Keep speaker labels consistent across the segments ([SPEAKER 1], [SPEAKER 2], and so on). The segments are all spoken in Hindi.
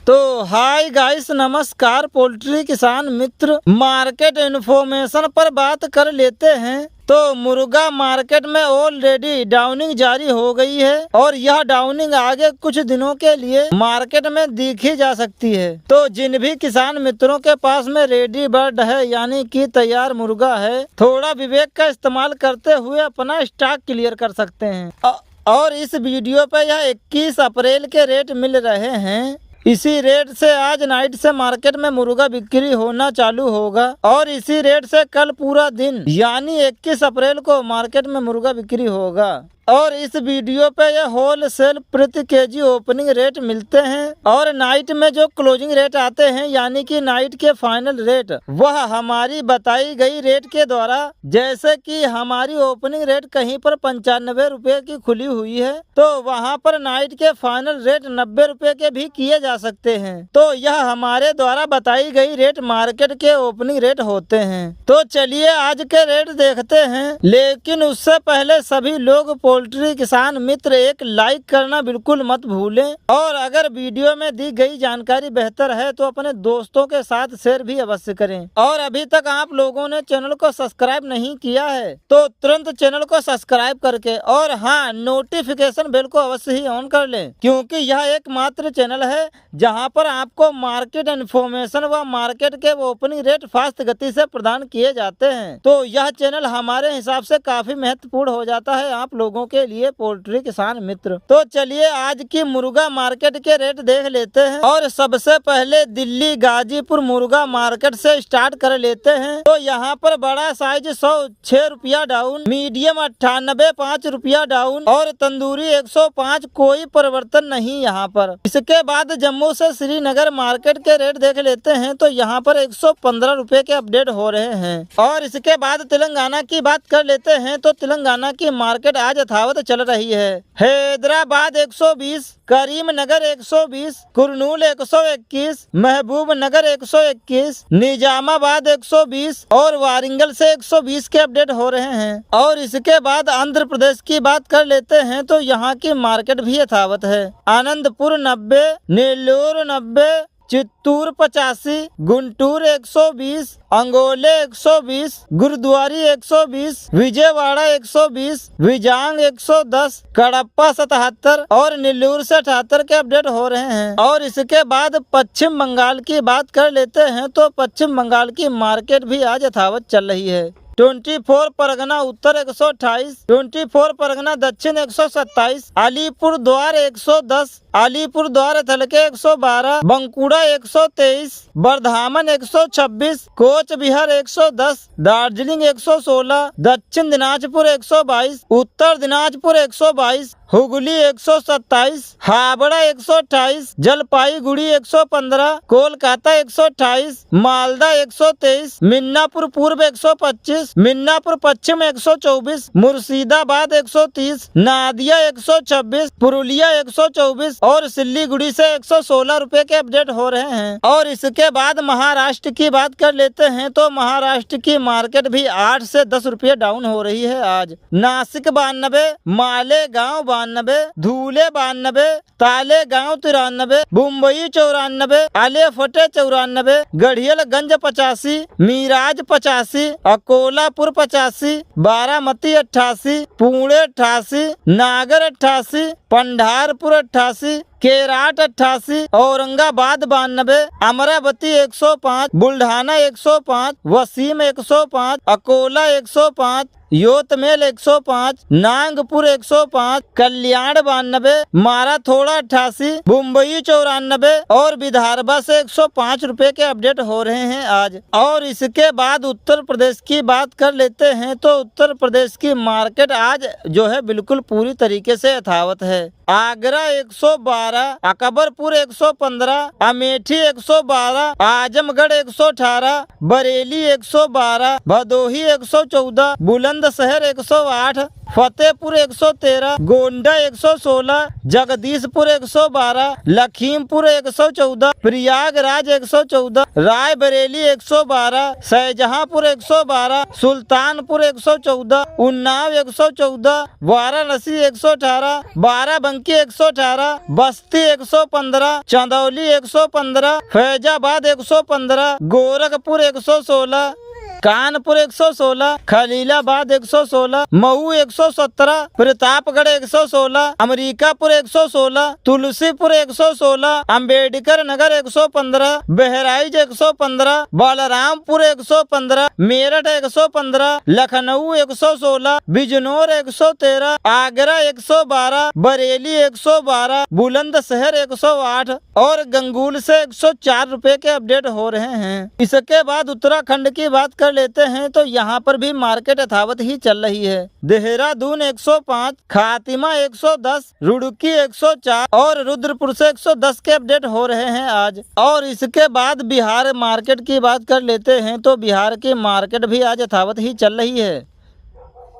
[SPEAKER 1] तो हाय गाइस, नमस्कार। पोल्ट्री किसान मित्र, मार्केट इन्फॉर्मेशन पर बात कर लेते हैं। तो मुर्गा मार्केट में ऑलरेडी डाउनिंग जारी हो गई है और यह डाउनिंग आगे कुछ दिनों के लिए मार्केट में देखी जा सकती है। तो जिन भी किसान मित्रों के पास में रेडी बर्ड है यानी कि तैयार मुर्गा है, थोड़ा विवेक का इस्तेमाल करते हुए अपना स्टॉक क्लियर कर सकते हैं। और इस वीडियो पे यह 21 अप्रैल के रेट मिल रहे हैं। इसी रेट से आज नाइट से मार्केट में मुर्गा बिक्री होना चालू होगा और इसी रेट से कल पूरा दिन यानी 21 अप्रैल को मार्केट में मुर्गा बिक्री होगा। और इस वीडियो पे यह होलसेल प्रति केजी ओपनिंग रेट मिलते हैं और नाइट में जो क्लोजिंग रेट आते हैं यानी कि नाइट के फाइनल रेट, वह हमारी बताई गई रेट के द्वारा, जैसे कि हमारी ओपनिंग रेट कहीं पर 95 रुपए की खुली हुई है तो वहां पर नाइट के फाइनल रेट 90 रुपए के भी किए जा सकते हैं। तो यह हमारे द्वारा बताई गई रेट मार्केट के ओपनिंग रेट होते हैं। तो चलिए आज के रेट देखते हैं, लेकिन उससे पहले सभी लोग पोल्ट्री किसान मित्र एक लाइक करना बिल्कुल मत भूलें और अगर वीडियो में दी गई जानकारी बेहतर है तो अपने दोस्तों के साथ शेयर भी अवश्य करें। और अभी तक आप लोगों ने चैनल को सब्सक्राइब नहीं किया है तो तुरंत चैनल को सब्सक्राइब करके और हाँ, नोटिफिकेशन बेल को अवश्य ही ऑन कर लें, क्योंकि यह एकमात्र चैनल है जहां पर आपको मार्केट इन्फॉर्मेशन व मार्केट के ओपनिंग रेट फास्ट गति से प्रदान किए जाते हैं। तो यह चैनल हमारे हिसाब से काफी महत्वपूर्ण हो जाता है आप लोगों के लिए पोल्ट्री किसान मित्र। तो चलिए आज की मुर्गा मार्केट के रेट देख लेते हैं और सबसे पहले दिल्ली गाजीपुर मुर्गा मार्केट से स्टार्ट कर लेते हैं। तो यहाँ पर बड़ा साइज 106 रुपया डाउन, मीडियम 98 5 रुपया डाउन और तंदूरी 105, कोई परिवर्तन नहीं यहाँ पर। इसके बाद जम्मू से श्रीनगर मार्केट के रेट देख लेते हैं। तो यहाँ पर 115 रुपए के अपडेट हो रहे हैं। और इसके बाद तेलंगाना की बात कर लेते हैं। तो तेलंगाना की मार्केट आज यथावत चल रही है। हैदराबाद 120, करीमनगर 120, कुरनूल 121, महबूब नगर 121, निजामाबाद 120 और वारंगल से 120 के अपडेट हो रहे हैं। और इसके बाद आंध्र प्रदेश की बात कर लेते हैं। तो यहाँ की मार्केट भी यथावत है। आनंदपुर 90, नेल्लोर 90, चित्तूर 85, गुंटूर 120, अंगोले 120, गुरुद्वारी 120, विजयवाड़ा 120, विजांग 110, कड़प्पा 77 और नीलूर से 78 के अपडेट हो रहे हैं। और इसके बाद पश्चिम बंगाल की बात कर लेते हैं। तो पश्चिम बंगाल की मार्केट भी आज यथावत चल रही है। 24 परगना उत्तर 128, 24 परगना दक्षिण 127, अलीपुर द्वार 110, अलीपुर द्वार हल्के 112, बंकुड़ा 123, बर्धामन 126, कोच बिहार 110, दार्जिलिंग 116, दक्षिण दिनाजपुर 122, उत्तर दिनाजपुर 122, हुगली 127, हावड़ा 128, जलपाईगुड़ी 115, कोलकाता 128, मालदा 123, मिन्नापुर पूर्व 125, मिन्नापुर पश्चिम 124, मुर्शिदाबाद 130, नादिया 126, पुरुलिया 124 और सिल्लीगुड़ी से 116 रुपए के अपडेट हो रहे हैं। और इसके बाद महाराष्ट्र की बात कर लेते हैं। तो महाराष्ट्र की मार्केट भी 8 से 10 रुपये डाउन हो रही है आज। नासिक 92, मालेगांव 92, धूले 92, तालेगांव 93, मुंबई 94, आले फटे 94, गढ़ियलगंज 85, मीराज 85, अकोलापुर 85, बारामती 88, पुणे 88, नागर 88, पंढारपुर 88, केराट 88, औरंगाबाद 92, अमरावती 105, बुल्ढाना 105, वसीम 105, अकोला 105, योतमेल 105, नागपुर 105, कल्याण 92, माराथोड़ा 88, मुंबई 94 और विदर्भा से 105 रुपए के अपडेट हो रहे हैं आज। और इसके बाद उत्तर प्रदेश की बात कर लेते हैं। तो उत्तर प्रदेश की मार्केट आज जो है बिल्कुल पूरी तरीके से यथावत है। आगरा 112, अकबरपुर 115, अमेठी 112, आजमगढ़ 118, बरेली 112, भदोही 114, बुलंद बुलंदशहर 108, फतेहपुर 113, गोंडा 116, जगदीशपुर 112, लखीमपुर 114, प्रयागराज 114, रायबरेली 112, शाहजहांपुर 112, सुल्तानपुर 114, उन्नाव 114, वाराणसी 118, बाराबंकी 118, बस्ती 115, चंदौली 115, फैजाबाद 115, गोरखपुर 116, कानपुर 116, खलीलाबाद 116, मऊ 117, प्रतापगढ़ 116, अमरीकापुर 116, तुलसीपुर 116, अंबेडकर नगर 115, बहराइच 115, बलरामपुर 115, मेरठ 115, लखनऊ 116, बिजनौर 113, आगरा 112, बरेली 112, बुलंदशहर 108 और गंगूल से 104 रुपए के अपडेट हो रहे हैं। इसके बाद उत्तराखंड की बात कर लेते हैं तो यहाँ पर भी मार्केट यथावत ही चल रही है। देहरादून 105, खातिमा 110, रुड़की 104 और रुद्रपुर से 110 के अपडेट हो रहे हैं आज। और इसके बाद बिहार मार्केट की बात कर लेते हैं तो बिहार की मार्केट भी आज यथावत ही चल रही है।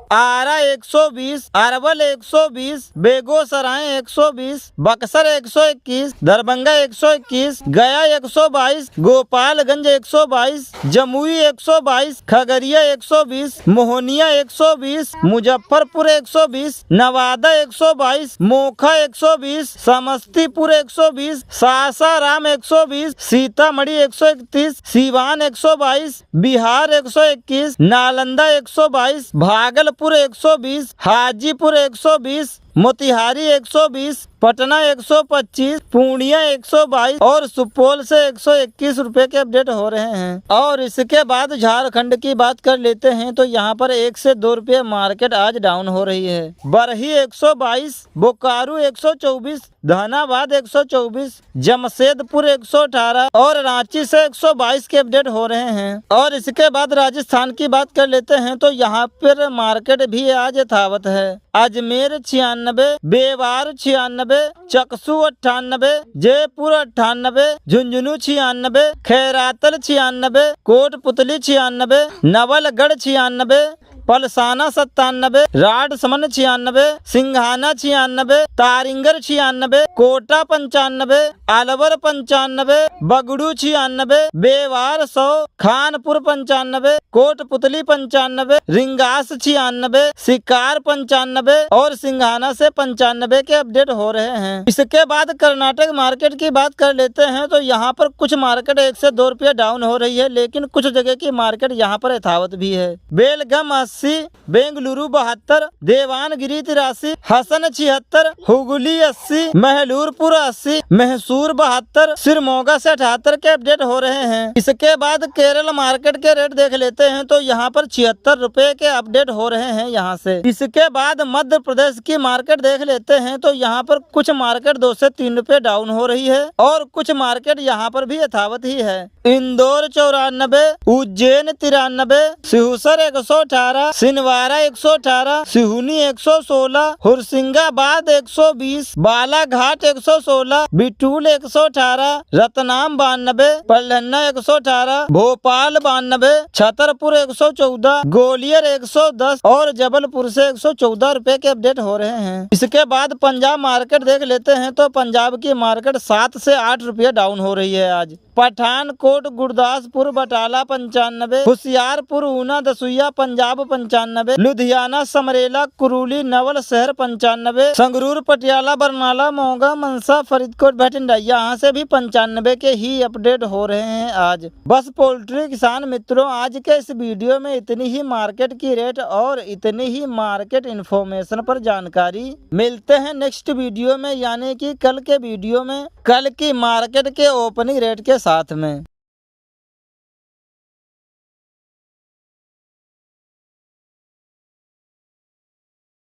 [SPEAKER 1] आरा 120, अरवल 120, बेगूसराय 120, बक्सर 121, दरभंगा 121, गया 122, गोपालगंज 122, जमुई 122, खगड़िया 120, मोहनिया 120, मुजफ्फरपुर 120, नवादा 122, मोखा 120, समस्तीपुर 120, सासाराम 120, सीतामढ़ी 131, सीवान 122, बिहार 121, नालंदा 122, भागलपुर 120, हाजीपुर 120, मोतिहारी 120, पटना 125, पूर्णिया 122 और सुपौल से 121 रुपए के अपडेट हो रहे हैं। और इसके बाद झारखंड की बात कर लेते हैं तो यहाँ पर 1 से 2 रुपए मार्केट आज डाउन हो रही है। बरही 122, बोकारो 124, धनाबाद 124, जमशेदपुर 118 और रांची से 122 के अपडेट हो रहे हैं। और इसके बाद राजस्थान की बात कर लेते हैं तो यहाँ पर मार्केट भी आज यथावत है। अजमेर 96, बेवार 96, चकसू 98, जयपुर 98, झुंझुनू 96, खैरातल 96, कोटपुतली 96, नवलगढ़ 96, पलसाना 97, राडसमन 96, सिंघाना 96, तारिंगर 96, कोटा 95, अलवर 95, बगड़ू 96, बेवार 100, खानपुर 95, कोटपुतली 95, रिंगास 96, शिकार 95 और सिंघाना से 95 के अपडेट हो रहे हैं। इसके बाद कर्नाटक मार्केट की बात कर लेते हैं तो यहाँ पर कुछ मार्केट 1 से 2 रुपये डाउन हो रही है, लेकिन कुछ जगह की मार्केट यहाँ पर यथावत भी है। बेलगम 80, बेंगलुरु 72, देवानगिरी 83, हसन 76, हुगली 80, महलूरपुर 80, महसूर 72, सिरमौगा से 78 के अपडेट हो रहे हैं। इसके बाद केरल मार्केट के रेट देख लेते हैं तो यहाँ पर 76 रुपए के अपडेट हो रहे हैं यहाँ से। इसके बाद मध्य प्रदेश की मार्केट देख लेते हैं तो यहाँ पर कुछ मार्केट 2 से 3 रुपए डाउन हो रही है और कुछ मार्केट यहाँ पर भी यथावत ही है। इंदौर 94, उज्जैन 93, सिहुसर 118, सिनवारा 118, सिहुनी 116, हुरसिंगाबाद 120, बालाघाट 116, बिटूल 118, रतनाम 92, पल्हन्ना 118, भोपाल 92, छतरपुर 114, ग्वालियर 110 और जबलपुर से 114 रुपए के अपडेट हो रहे हैं। इसके बाद पंजाब मार्केट देख लेते हैं तो पंजाब की मार्केट 7 से 8 रुपये डाउन हो रही है आज। पठानकोट, गुरदासपुर, बटाला 95, होशियारपुर, ऊना, दसुइया पंजाब 95, लुधियाना, समरेला, कुरुली, नवल शहर 95, संगरूर, पटियाला, बरनाला, मोगा, मनसा, फरीदकोट, भटिंडा यहाँ से भी 95 के ही अपडेट हो रहे हैं आज। बस पोल्ट्री किसान मित्रों, आज के इस वीडियो में इतनी ही मार्केट की रेट और इतनी ही मार्केट इन्फॉर्मेशन पर जानकारी। मिलते हैं नेक्स्ट वीडियो में, यानी कि कल के वीडियो में, कल की मार्केट के ओपनिंग रेट के साथ में।